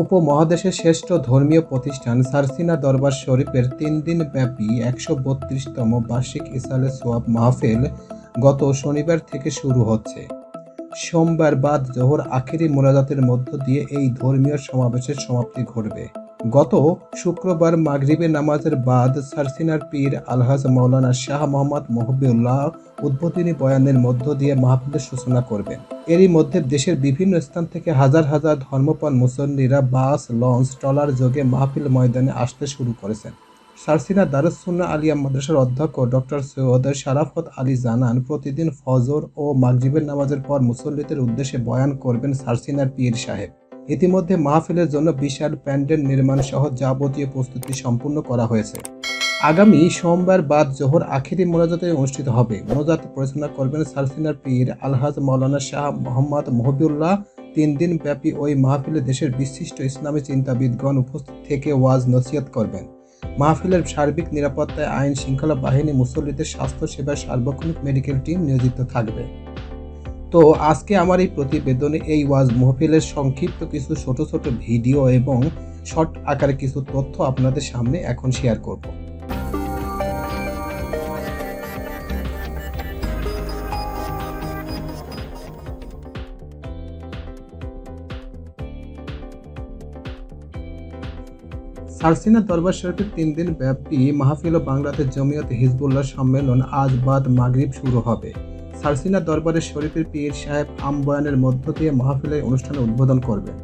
উপমহাদেশের শ্রেষ্ঠ ধর্মীয় প্রতিষ্ঠান সারসিনা দরবার শরীফের 3 দিন ব্যাপী 132তম বার্ষিক ইসালে সোয়াব মাহফিল গত শনিবার থেকে শুরু হচ্ছে। সোমবার বাদ জোহর আখেরি মোনাজাতের মধ্য দিয়ে এই ধর্মীয় সমাবেশের সমাপ্তি ঘটবে। গত শুক্রবার মাগরিবের নামাজের বাদ সারসিনার পীর আলহাজ মাওলানা শাহ মোহাম্মদ মহবিউল্লাহ উদ্বোধনী বয়ানের মধ্য দিয়ে মাহফিলের সূচনা করবেন। এরই মধ্যে দেশের বিভিন্ন স্থান থেকে হাজার হাজার ধর্মপ্রাণ মুসল্লিরা বাস, লঞ্চ, ট্রলার যোগে মাহফিল ময়দানে আসতে শুরু করেছেন। সারসিনা দারুস সুন্নাহ আলিয়া মাদ্রাসার অধ্যক্ষ ডক্টর সৈয়দ শারাফত আলী জানান, প্রতিদিন ফজর ও মাগরিবের নামাজের পর মুসল্লিদের উদ্দেশ্যে বয়ান করবেন সারসিনার পীর সাহেব। ইতিমধ্যে মাহফিলের জন্য বিশাল প্যান্ডেল নির্মাণ সহ যাবতীয় প্রস্তুতি সম্পূর্ণ করা হয়েছে। আগামী সোমবার বাদ জোহর আখেরি মোনাজাতে অনুষ্ঠিত হবে। মোনাজাত পরিচালনা করবেন সারসিনার পীর আলহাজ মাওলানা শাহ মোহাম্মদ মহবিউল্লাহ। 3 দিন ব্যাপী ওই মাহফিলে দেশের বিশিষ্ট ইসলামী চিন্তাবিদগণ উপস্থিত থেকে ওয়াজ নসিহত করবেন। মাহফিলের সার্বিক নিরাপত্তায় আইন শৃঙ্খলা বাহিনী, মুসল্লিদের স্বাস্থ্য সেবায় সার্বক্ষণিক মেডিকেল টিম নিয়োজিত থাকবে। তো আজকে আমার এই প্রতিবেদনে এই ওয়াজ মাহফিলের সংক্ষিপ্ত কিছু ছোট ছোট ভিডিও এবং শর্ট আকারে কিছু তথ্য আপনাদের সামনে এখন শেয়ার করব। সারসিনা দরবার শরীফের 3 দিন ব্যাপী মাহফিল ও বাংলাদেশ জমিয়ত হিজবুল্লাহ সম্মেলন আজ বাদ মাগরিব শুরু হবে। সারসিনা দরবারের শরীফের পীর সাহেব আম বয়ানের মধ্য দিয়ে মাহফিলের অনুষ্ঠানে উদ্বোধন করবেন।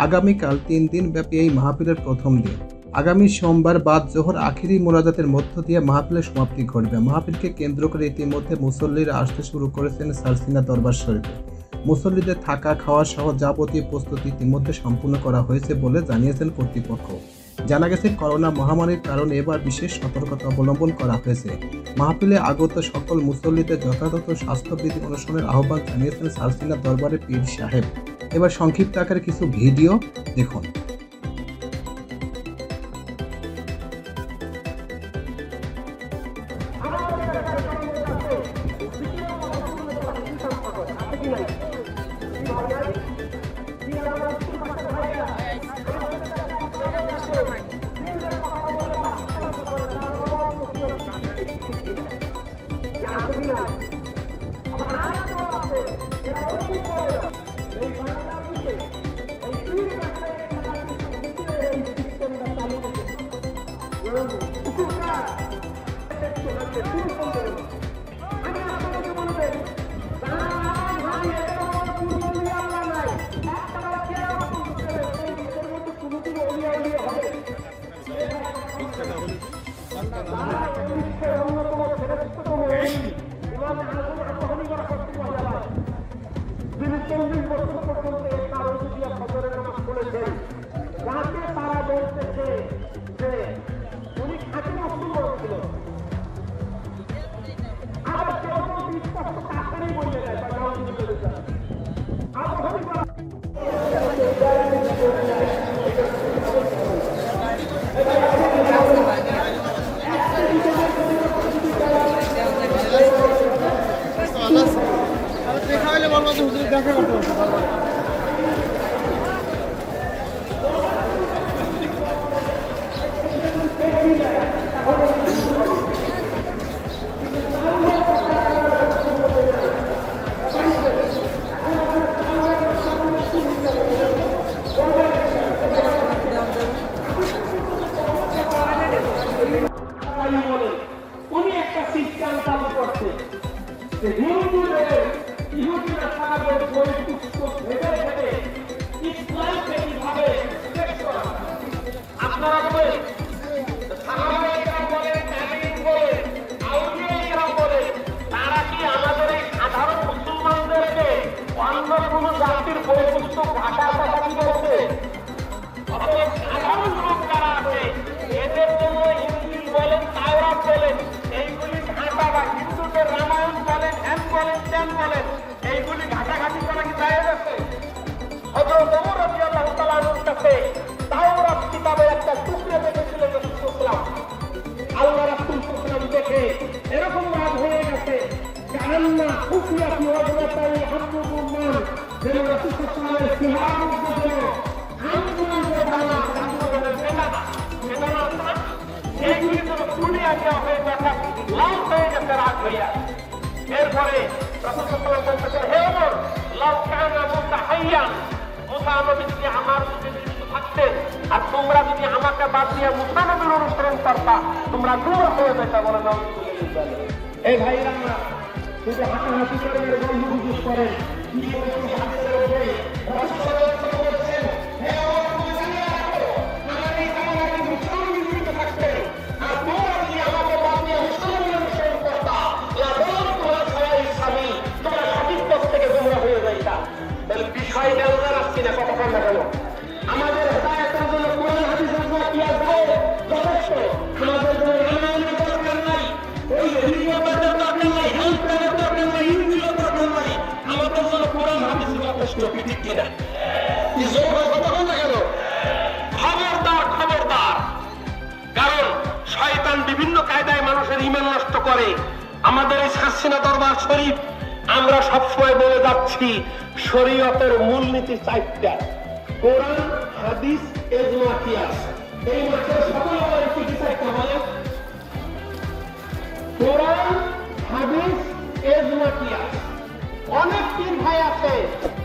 আগামীকাল 3 দিন ব্যাপী এই মাহফিলের প্রথম দিন। আগামী সোমবার বাদ জোহর আখেরি মোনাজাতের মধ্য দিয়ে মাহফিলের সমাপ্তি ঘটবে। মাহফিলকে কেন্দ্র করে ইতিমধ্যে মুসল্লিরা আসতে শুরু করেছেন সারসিনা দরবার শরীফে। মুসল্লিদের থাকা, খাওয়া সহ যাবতীয় প্রস্তুতি ইতিমধ্যে সম্পূর্ণ করা হয়েছে বলে জানিয়েছেন কর্তৃপক্ষ। জানা গেছে, করোনা মহামারীর কারণে এবার বিশেষ সতর্কতা অবলম্বন করা হয়েছে। মাহফিলে আগত সকল মুসল্লিদের যথাযথ স্বাস্থ্যবিধি অনুসরণের আহ্বান জানিয়েছেন সারসিনা দরবারের পীর সাহেব। এবার সংক্ষিপ্ত আকারে কিছু ভিডিও দেখুন। উনি একটা সিস্টেম চালু করছে যে হিন্দুদের ইহুদিরা সাহায্যের বৈপুষ্ট ভেবে ভেবে ইসলামকে কিভাবে শেষ করা। আপনারা বলেন সাহাবায়ে বলেন, তাবিঈন বলেন, আউলিয়া বলেন, তারা কি আমাদের এই সাধারণ মুসলমানদেরকে অন্য কোনো জাতির বৈপুষ্ট ভাষার কথা কি বলছে? সাধারণ লোক যারা আছে এদের জন্য ইঞ্জিল বলেন, তাওরাত বলেন, এইগুলি ভাষা বা হিন্দুদের রামায়ণ বলেন, হ্যান বলেন, দেন বলেন, এইগুলি ঘাটাঘাটি করা কি যায় গেছে? হযরত ওমর রাদিয়াল্লাহু তাআলা আনহুর কাছে তাওরাত কিতাবের একটা টুকরো দেখেছিল রাসূল সাল্লাল্লাহু আলাইহি ওয়াসাল্লাম। আল্লাহ রাসূল সাল্লাল্লাহু আলাইহি ওয়াসাল্লাম দেখে এরকম রাগ হয়ে গেছে, কান্না খুফিয়া কি হযরতাল হাব্বুমান যেন রাসূল সাল্লাল্লাহু আলাইহি ওয়াসাল্লামের সিহাবুল জন্য আন্দোলনের ধারা আন্দোলনের বেলা এইগুলি কোনো খুলিয়া দেওয়া হয়ে দেখা লাল হয়ে গেছে রাগ হইয়া। এরপরে রাসূল সাল্লাল্লাহু আলাইহি ওয়াসাল্লাম বলতেছেন, হে ওমর, লাউ কানা মুসা হাইয়ান, মুসা নবী যদি আমার যুগে জীবিত থাকতেন আর তোমরা যদি আমাকে বাদ দিয়ে মুসা নবীর অনুসরণ করতা, তোমরা দূর হয়ে যেতে। বলে এই ভাইরা আমরা শুধু হাঁটাহাঁটি করেন আর গল্প গুজব করেন, বিষয়টা আমরা রাখছি না কতক্ষণ না কেন। আমাদের হেদায়েতের জন্য কোরআন হাদিসের জন্য কি আছে যথেষ্ট। আমাদের জন্য রামায়ণের দরকার নাই, ওই রিলিজিয়নের দরকার নাই, হেলথের দরকার নাই, ইউনিটের দরকার নাই। আমাদের জন্য কোরআন হাদিস যথেষ্ট। ঠিক কিনা? কি জোর হয় কতক্ষণ না কেন? খবরদার খবরদার, কারণ শয়তান বিভিন্ন কায়দায় মানুষের ঈমান নষ্ট করে। আমাদের এই হাসিনা দরবার শরীফ আমরা সবসময় বলে যাচ্ছি, শরীয়তের মূলনীতি চারটা: কোরআন, হাদিস, ইজমা, কিয়াস। এই মাসের সকল আমাদের কি কি চারটা বলে? কোরআন, হাদিস, ইজমা, কিয়াস। অনেক পীর ভাই আছে,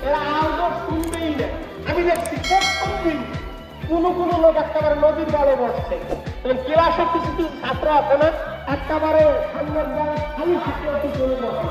এরা আজও শুনবেই না। আমি দেখছি প্রত্যেকদিন কোন লোক একেবারে নদীর গালে বসছে। ক্লাসে কিছু কিছু ছাত্র আছে না, একেবারে সামনের গায়ে খালি শিক্ষার্থী চলে বসে।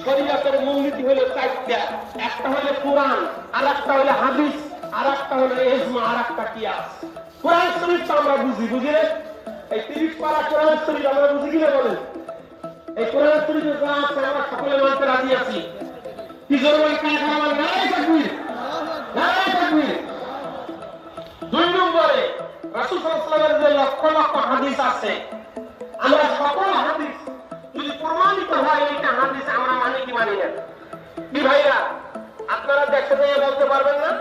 শরীয়তের মূলনীতি হলো চারটা: একটা হলো কোরআন, আর একটা হলো হাদিস, আর একটা হলো ইজমা, আর একটা কিয়াস। কোরআন শরীফ তো আমরা বুঝিলে এই 30 পারা কোরআন শরীফ আমরা বুঝি কিনা বলেন? এই কোরআন শরীফে যা আছে আমরা সকলে মানতে রাজি আছি। কি জরুরি কাজ আমার নাই থাকবি, নাই থাকবি। 2 নম্বরে রাসূল সাল্লাল্লাহু আলাইহি ওয়াসাল্লামের যে লক্ষ লক্ষ হাদিস আছে, আমরা সকল হাদিস যদি প্রমাণিত হয় এইটা হাদিস, আমরা মানি কি মানি না? কি ভাইরা, আপনারা দেখতে পেয়ে বলতে পারবেন না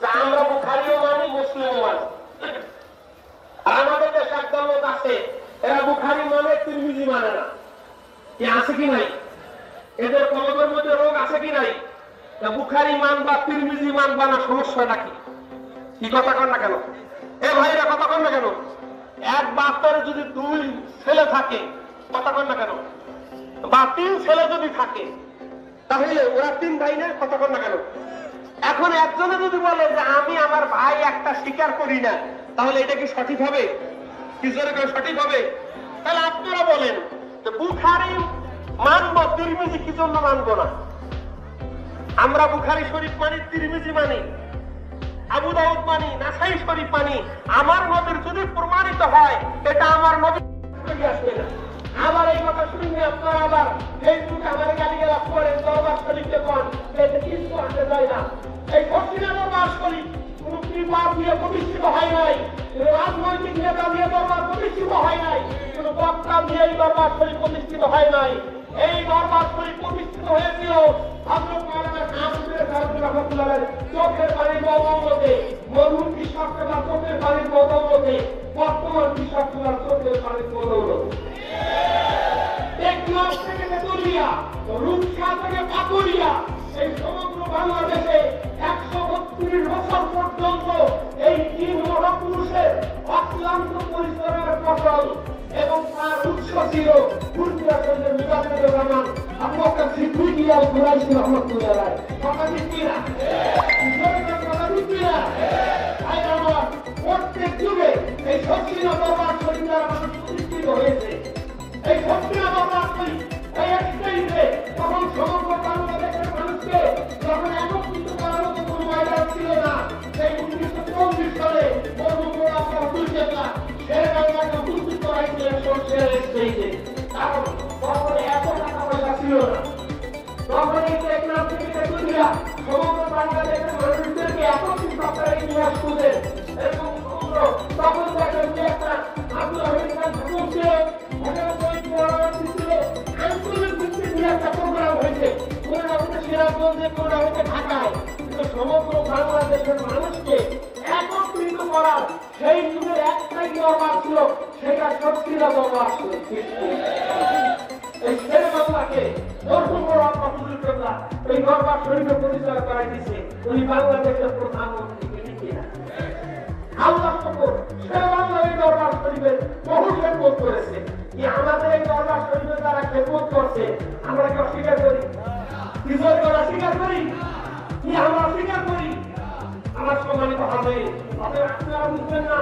যে আমরা বুখারীও মানি, মুসলিমও মানি। আর আমাদের দেশে একদল লোক আছে, এরা বুখারী মানে, তিরমিজি মানে না। কি আছে কি নাই? এদের কলমের মধ্যে রোগ আছে কি নাই? বুখারী মান বা তিরমিজি মান বানা সমস্যাটা কি? কি কথা কন না কেন? এ ভাইরা কথা কন না কেন? এক বাপের যদি 2 ছেলে থাকে, কথা কন না কেন? বা 3 ছেলে যদি থাকে, তাহলে ওরা 3 ভাই না, কথা কন না কেন? এখন একজনে যদি বলে যে আমি আমার ভাই একটা স্বীকার করি না, তাহলে এটা কি সঠিক হবে? কি জোরে কেন সঠিক হবে? তাহলে আপনারা বলেন যে বুখারী মানব, তিরমিজি কি জন্য মানবো না? আমরা বুখারী শরীফ মানি, তিরমিজি মানি, আবু দাউদ মানি, নাসাই শরীফ মানি। আমার নবীর যদি প্রমাণিত হয় এটা আমার নবী আসবে না। আবার এই কথা শুনে আপনারা আবার ফেসবুকে আমাদের গালিগালাজ করেন, দরবার শরীফে কোন এটা কিছু আনতে যায় না। এই ঘটনা দরবার শরীফ কোন কৃপা দিয়ে প্রতিষ্ঠিত হয় নাই, রাজনৈতিক নেতা দিয়ে দরবার প্রতিষ্ঠিত হয় নাই, কোন বক্তা দিয়ে এই দরবার শরীফ প্রতিষ্ঠিত হয় নাই। এই দরবার শরীফ প্রতিষ্ঠিত হয়েছিল হযরত মাওলানা কামরুজ্জামান সাহেব রাহমাতুল্লাহ চোখের পানির বদৌলতে, মরহুম কৃষকরা চোখের পানির বদৌলতে, বর্তমান কৃষকরা চোখের পানির বদৌলতে। টেকনাফ থেকে তেতুলিয়া, রূপসা থেকে পাকুড়িয়া, এই সমগ্র বাংলাদেশে 132 বছর পর্যন্ত এই 3 মহাপুরুষের অক্লান্ত পরিশ্রমের ফসল এবং তার উৎস ছিল পূর্বীরাজ্যের মুজাহিদুর রহমান আবু বকর সিদ্দিকী আল কুরাইশি রাহমাতুল্লাহ আলাইহি। কথা ঠিক না? কথা ঠিক না? প্রত্যেক যুগে এই শক্তির দরবার শরীফ দ্বারা মানুষ প্রতিষ্ঠিত হয়েছে। এই ঘটনা আমরা করি এই এক্সপ্রেসে তখন সমগ্র বাংলাদেশের মানুষকে যখন একত্রিত করার মতো কোনো ময়দান ছিল না, সেই 1940 সালে বঙ্গবন্ধু আব্দুল জেলা শের বাংলাকে উপস্থিত করাইছিলেন সরষের এক্সপ্রেসে। কারণ তখন এত টাকা পয়সা ছিল না, তখন এই টেকনাফ থেকে তেঁতুলিয়া সমগ্র বাংলাদেশের মানুষদেরকে একত্রিত করার ইতিহাস খুঁজে এবং সমগ্র তখন দেখেন যে একটা আব্দুল হামিদ খান ঠাকুর ছিল, আন্দোলন ভিত্তিক নিয়ে একটা প্রোগ্রাম হয়েছে, কোনটা হচ্ছে সিরাজগঞ্জে, কোনটা হচ্ছে ঢাকায়, কিন্তু সমগ্র বাংলাদেশের মানুষকে একত্রিত করার সেই যুগের একটাই দরবার ছিল, সেটা শক্তিরা দরবার ছিল। এই শের বাংলাকে এই দরবার শরীফে পরিচয় করাই দিচ্ছে উনি বাংলাদেশের প্রধানমন্ত্রী। আল্লাহ শকর শের বাংলা এই দরবার শরীফের বহু খেদমত করেছে। কি আমাদের এই দরবার শরীফে যারা খেদমত করছে আমরা কি অস্বীকার করি? কি জোর করে অস্বীকার করি? কি আমরা অস্বীকার করি? আমার সম্মানিত হবে আপনারা বুঝবেন না,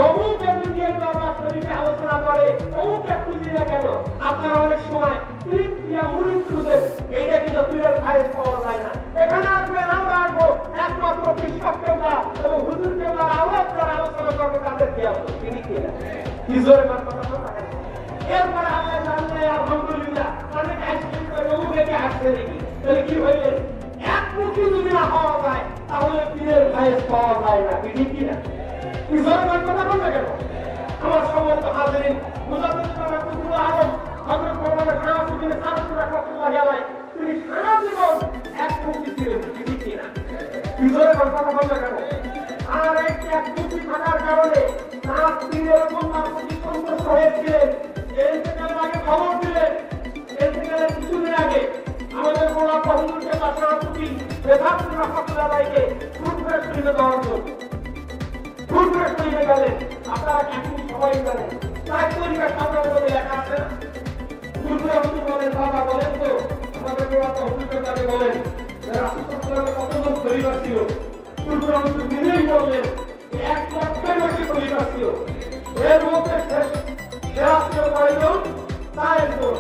অমুক ব্যক্তি দরবার শরীফে আলোচনা করে অমুক ব্যক্তি না কেন, আপনারা অনেক সময় এইটা কিন্তু পীরের ভাইয়ের পাওয়া যায় না। এখানে আসবেন, আমরা আসবো একমাত্র কৃষক কেবলা এবং হুজুর কেবলার আওয়াজ যারা আলোচনা করবে তাদেরকে আসবো। তিনি কি না কি জোরে কথা বলেন? এরপরে আমরা জানলে আলহামদুলিল্লাহ অনেক আইসক্রিম করে অমুকে আসছে নাকি, তাহলে কি হইলে একমুখী যদি না হওয়া যায় তাহলে পীরের ভাইয়ের পাওয়া যায় না। তিনি কি না কি জোরে কথা বলবে কেন? আমার সম্মানিত হাজিরিন, মুজাদ্দিদ আব্দুল আলম হযরত মাওলানা শাহাবুদ্দিন সারসুর রাহমাতুল্লাহি আলাইহি তিনি সারা জীবন একমুখী ছিলেন। তিনি কি না কি জোরে কথা বলবে কেন? আর একমুখী থাকার কারণে তার পীরের কন্যার প্রতি সন্তুষ্ট হয়েছিলেন। এর আগে খবর দিলেন, এর কিছুদিন আগে আমাদের মোলা হুজুরকে শাহাবুদ্দি বেদাতুর রাহমাতুল্লাহি আলাইহিকে ফুটফুট শরীফে দেওয়ার জন্য ফুটফুট শরীফে গেলেন। আপনারা এখন সবাই জানেন তাই তরিকার সামনের মধ্যে লেখা আছে না, ফুটফুট হুজুর বলেন, বাবা বলেন তো আমাদের মোলা হুজুরকে তাকে বলেন রাসূল সাল্লাল্লাহু আলাইহি ওয়াসাল্লাম কতজন খলিফা ছিল? ফুটফুট হুজুর নিজেই বললেন 1 লক্ষের বেশি খলিফা ছিল, এর মধ্যে সেরা ছিল কয়জন? 4 জন।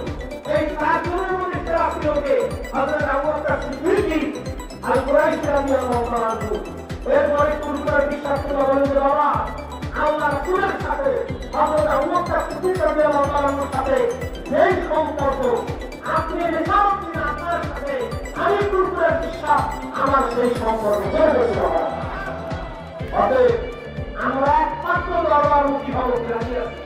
এই 4 জনের মধ্যে সেরা ছিল কে? হযরত আবু বকর সিদ্দিক আল কুরাইশি রাদিয়াল্লাহু তাআলা আনহু। এরপরে ফুটফুটের বিশ্বাস করে বলেন যে বাবা আল্লাহ রাসূলের সাথে হযরত আবু বকর সিদ্দিক রাদিয়াল্লাহু তাআলা আনহুর সাথে যেই সম্পর্ক আপনি রেখাও কিনা আপনার সাথে আমি ফুটফুটের বিশ্বাস আমার সেই সম্পর্ক হয়ে গেছে বাবা। অতএব আমরা একমাত্র দরবারমুখী হব রাজি আছি।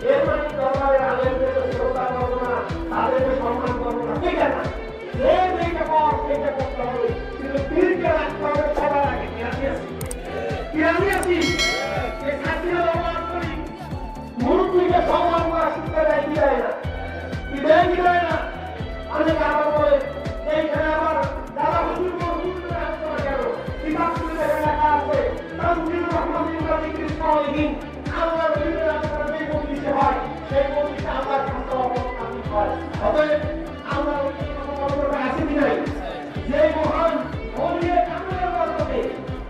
এর মানে দরবারের আলেমদেরকে শ্রদ্ধা করবো না, তাদেরকে সম্মান করবো না, ঠিক আছে? যে যেটা পাওয়া সেটা করতে হবে, কিন্তু পীরকে রাখতে হবে সবার আগে। কি রাজি আছি? কি রাজি আছি? এই খাতিরে দরবার করি, মুরব্বীকে সম্মান করা শিক্ষা দেয় কি দেয় না? কি দেয় কি দেয় না? অনেকে আবার বলে এইখানে আবার দাদা হুজুর মসজিদে আসতে না কেন? কিতাব খুলে লেখা আছে তানজিল রহমাতুল্লাহ বিকৃষ্ণহীন আল্লাহ রবির আপনারা যে মজলিসে হয় সেই মজলিসে আল্লাহর কাছে অবস্থান হয়। অতএব আমরা আসি কি নাই যে মহান ওলিয়ে কামের বরকতে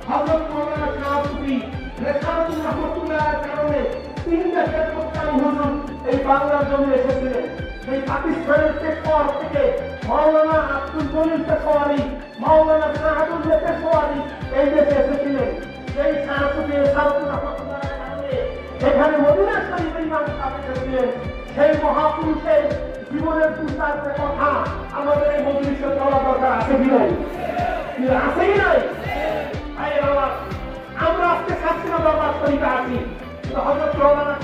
হযরত মাওলানা শাহাবুদ্দি রেসাতুল রহমাতুল্লাহর কারণে 3টা খেদমতকারী হুজুর এই বাংলার জমিনে এসেছিলেন। সেই পাকিস্তানের পেশোয়ার থেকে মাওলানা আব্দুল জলিল পেশোয়ারি, মাওলানা শাহাবুদ্দিন পেশোয়ারি এই দেশে এসেছিলেন। সেই শাহাবুদ্দিন সারসুর রহমাতুল্লাহর কারণে এখানে মদিনা শরীফে ইমাম সাহেব এসেছিলেন। সেই মহাপুরুষের জীবনের পুরস্কারের কথা আমাদের এই মজলিসে বলা দরকার আছে কি নাই? আছে কি নাই? আমরা আজকে শাস্ত্রীয় দরবার শরীফে আছি, হযরত মাওলানা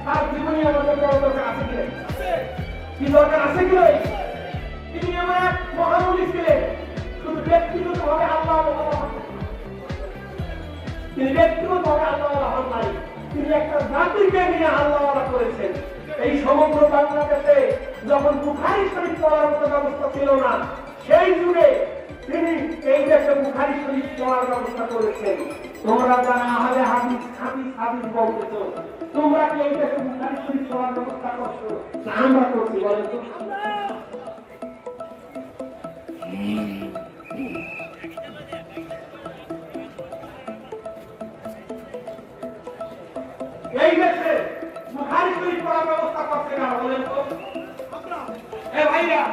তার জীবনী আমাদের দরকার আছে কি নাই? কি দরকার আছে কি নাই? তিনি আমার এক মহানবী ছিলেন, শুধু ব্যক্তিগতভাবে আল্লাহ তিনি ব্যক্তিগতভাবে আল্লাহ হন নাই, তিনি একটা জাতিকে নিয়ে আল্লাহ করেছেন। এই সমগ্র বাংলাদেশে যখন বুখারী শরীফ পড়ার মতো ব্যবস্থা ছিল না, সেই যুগে তিনি এই দেশে বুখারী শরীফ পড়ার ব্যবস্থা করেছেন। তোমরা যারা আহলে হাদিস হাদিস বলতেছ, তোমরা কি এই দেশে বুখারী শরীফ পড়ার ব্যবস্থা করছো? আমরা করছি, বলেন তো। এই দেশে গুলি করার ব্যবস্থা করছে না বলেন তো? এ ভাইরা,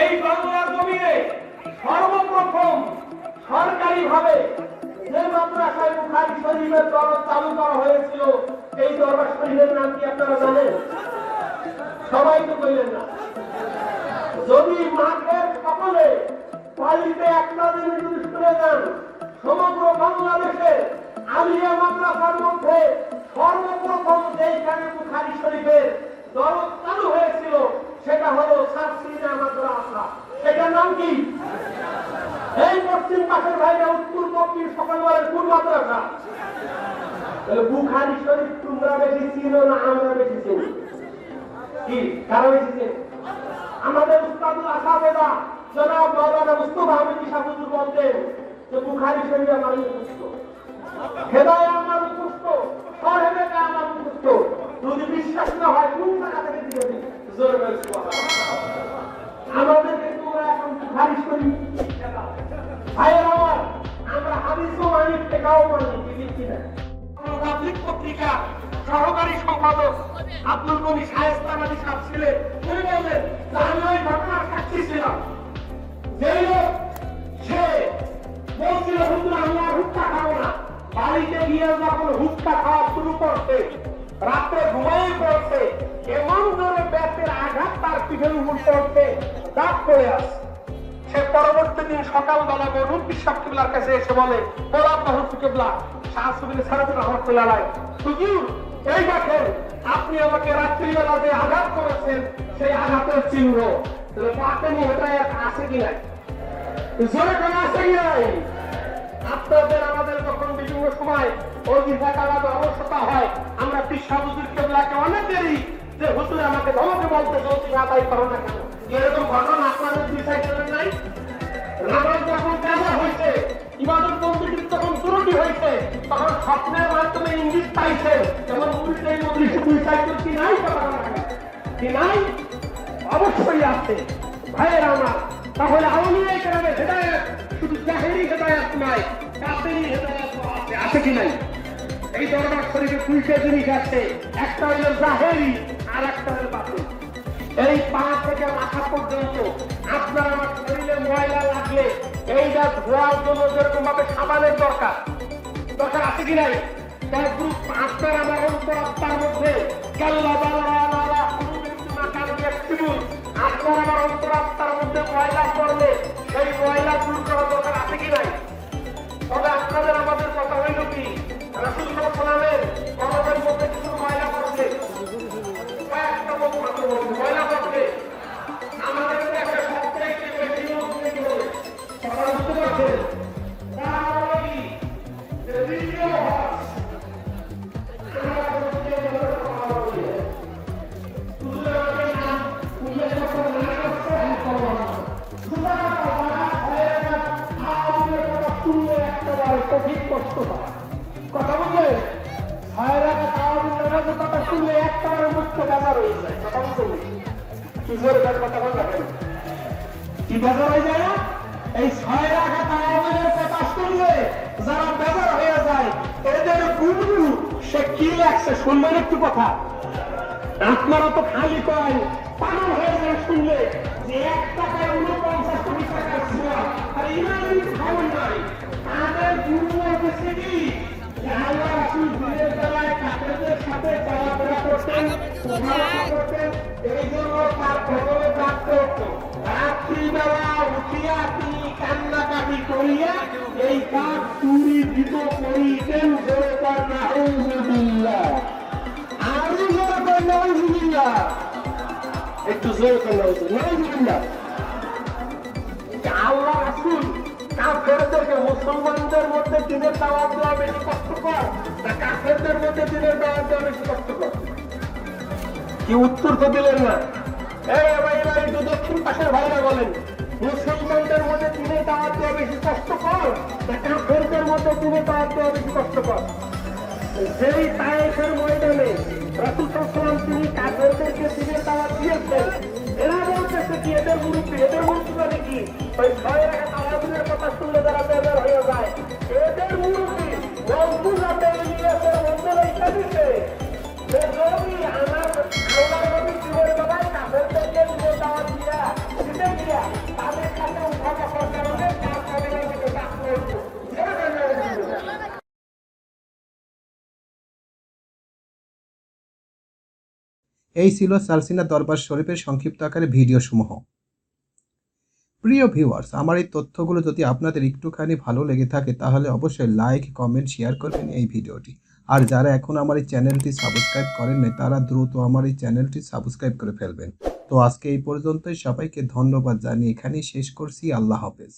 এই বাংলার জমিনে সর্বপ্রথম সরকারিভাবে যে মাদ্রাসায় বুখারী শরীফের দরবার চালু করা হয়েছিল, এই দরবার শরীফের নাম কি আপনারা জানেন? সবাই তো বললেন না। যদি মাঠের সকলে পালিতে একটা দিন যদি শুনে যান, সমগ্র বাংলাদেশে আলিয়া মাদ্রাসার মধ্যে সর্বপ্রথম যেইখানে বুখারী শরীফের দরবার চালু হয়েছিল সেটা হলো সারসিনা মাদ্রাসা। সেটার নাম কি? এই পশ্চিম পাশের ভাইরা উত্তর দক্ষিণ সকল বলেন কোন মাদ্রাসা? বুখারী শরীফ তোমরা বেশি চিনো না আমরা বেশি চিনি? কি কারণ বেশি? আমাদের উস্তাদুল আসাবেদা জনাব মাওলানা মুস্তাফা আহমেদ ইসাবুদ্দিন বলতেন যে বুখারী শরীফ আমার মুখস্থ, হেদায়া আমার মুখস্থ, সরহেবেকা আমার মুখস্থ। যদি বিশ্বাস না হয় কোন জায়গা থেকে দিবেন জোরে বলে সুবহানাল্লাহ। আমাদেরকে তোমরা এখন বুখারী শরীফ ভাইয়ের আমার, আমরা হাদিসও মানি টেকাও মানি, কি না? রাজনৈতিক পত্রিকা সহকারী সম্পাদক আব্দুল গনি শায়েস্তান আলী সাহেব ছিলেন। তিনি বললেন যে আমি ওই ঘটনার সাক্ষী ছিলাম। যেই লোক সে বলছিল হুজুর আমি আর হুক্কা খাবো না, বাড়িতে গিয়ে যখন হুক্কা খাওয়া শুরু করছে, রাত্রে ঘুমাই পড়ছে, এমন জোরে ব্যাটের আঘাত তার পিঠের উপর পড়ছে, দাঁত পড়ে আসছে। সে পরবর্তী দিন সকালবেলা গরুর পিসাব কিবলার কাছে এসে বলে, বলা বহু কিবলা শাহ সুবিল সারাফুল রহমতুল্লাহ আলাইহি, হুজুর এই দেখেন আপনি আমাকে রাত্রিবেলা যে আঘাত করেছেন সেই আঘাতের চিহ্ন পাতেনি, এটা আছে কি নাই? জোরে কোনো আছে কি নাই? আপনাদের আমাদের যখন বিভিন্ন সময় অভিযোগ আলাদা অবস্থা হয়, আমরা পিসা হুজুর কেবলাকে অনেক দেরি যে হুজুর আমাকে ধমকে বলতে চলছি না তাই করো না কেন? এরকম ঘটনা আপনাদের বিষয় করেন নাই? নামাজ যখন কাজা হয়েছে, ইবাদত বন্দী যখন ত্রুটি হয়েছে, তখন স্বপ্নের মাধ্যমে ইঙ্গিত পাইছে, যেমন উল্টেই মজলিসে দুই সাইকেল কি নাই? কি নাই? অবশ্যই আছে ভাইয়ের আমার। তাহলে আউলিয়া কেরামের হেদায়েত শুধু জাহেরি হেদায়েত নয়, কাফেরি হেদায়েত আছে, আছে কি নাই? এই দরবার শরীফে দুইটা জিনিস আছে, একটা হলো জাহেরি আর একটা হলো বাতিল। এই পা থেকে মাথা পর্যন্ত আপনার আমার শরীরে ময়লা লাগলে এইটা ধোয়ার জন্য যেরকম ভাবে সাবানের দরকার আছে কি নাই? আপনার আমার অন্তরাত্মার মধ্যে আপনার আমার অন্তরাত্মার মধ্যে ময়লা করলে সেই ময়লা দূর করার দরকার আছে কি নাই? তবে আপনাদের আমাদের কথা হইল কি, রাসূল সাল্লাল্লাহু কলমের মধ্যে কিছু ময়লা করছে, কয়েকটা ময়লা করছে, আমাদের একটা সবচেয়ে বেশি কি বলে সবাই বুঝতে পারছেন? কথা বললে কথা শুনলে একটা মুক্ত বেজার হয়ে যায়। কথা বলতে কি জোরে কথা বলবেন, কি বেজার হয়ে যায় না? এই 6 রাকাত আওয়ামের কথা শুনলে যারা বেজার হয়ে যায়, এদের গুরু সে কি লাগছে শুনবেন একটু কথা। আপনারা তো খালি কয় পাগল হয়ে যায় শুনলে যে 1 টাকায় 49 কোটি টাকা ছিল, আর ইমানি খাওয়ান নাই। তাদের গুরু হচ্ছে কি আল্লাহ রাসূল দিনের বেলায় কাফেরদের সাথে চলাফেরা করতেন, এই জন্য তার কবরে প্রাপ্ত হতো। রাত্রিবেলা উঠিয়া তিনি কান্নাকাটি করিয়া এই কাঠ চুরি দিত করিতেন। জোরে কর নাউযুবিল্লাহ, আরো জোরে কর নাউযুবিল্লাহ, একটু জোরে কর নাউযুবিল্লাহ। আল্লাহ রাসূল কাফেরদেরকে মুসলমানদের মধ্যে দিনের দাওয়াত দেওয়া বেশি কষ্টকর না কাফেরদের মধ্যে দিনের দাওয়াত দেওয়া বেশি কষ্টকর? কি উত্তর তো দিলেন না। এই ভাইরা একটু দক্ষিণ পাশের ভাইরা বলেন, মুসলমানদের মধ্যে দিনের দাওয়াত দেওয়া বেশি কষ্টকর না কাফেরদের মধ্যে দিনের দাওয়াত দেওয়া বেশি কষ্টকর? যেই তায়েফের ময়দানে রাসূল সাল্লাল্লাহু আলাইহি ওয়াসাল্লাম তিনি কাফেরদেরকে দিনের দাওয়াত দিয়েছেন, এরা বলতেছে কি এদের মুরব্বী মানে কি ওই 6 রাকাত আওয়ামের কথা শুনলে যারা বেজার হয়ে যায়, এদের মুরব্বী রব্বুল আলামিনের মধ্যে রেখে দিতে যে যদি এই ছিল সারসিনা দরবার শরীফের সংক্ষিপ্ত আকারে ভিডিও সমূহ। প্রিয় ভিউয়ার্স, আমার এই তথ্যগুলো যদি আপনাদের একটুখানি ভালো লেগে থাকে তাহলে অবশ্যই লাইক, কমেন্ট, শেয়ার করবেন এই ভিডিওটি। আর যারা এখন আমার এই চ্যানেলটি সাবস্ক্রাইব করেননি তারা দ্রুত আমার এই চ্যানেলটি সাবস্ক্রাইব করে ফেলবেন। তো আজকে এই পর্যন্তই, সবাইকে ধন্যবাদ জানিয়ে এখানেই শেষ করছি। আল্লাহ হাফেজ।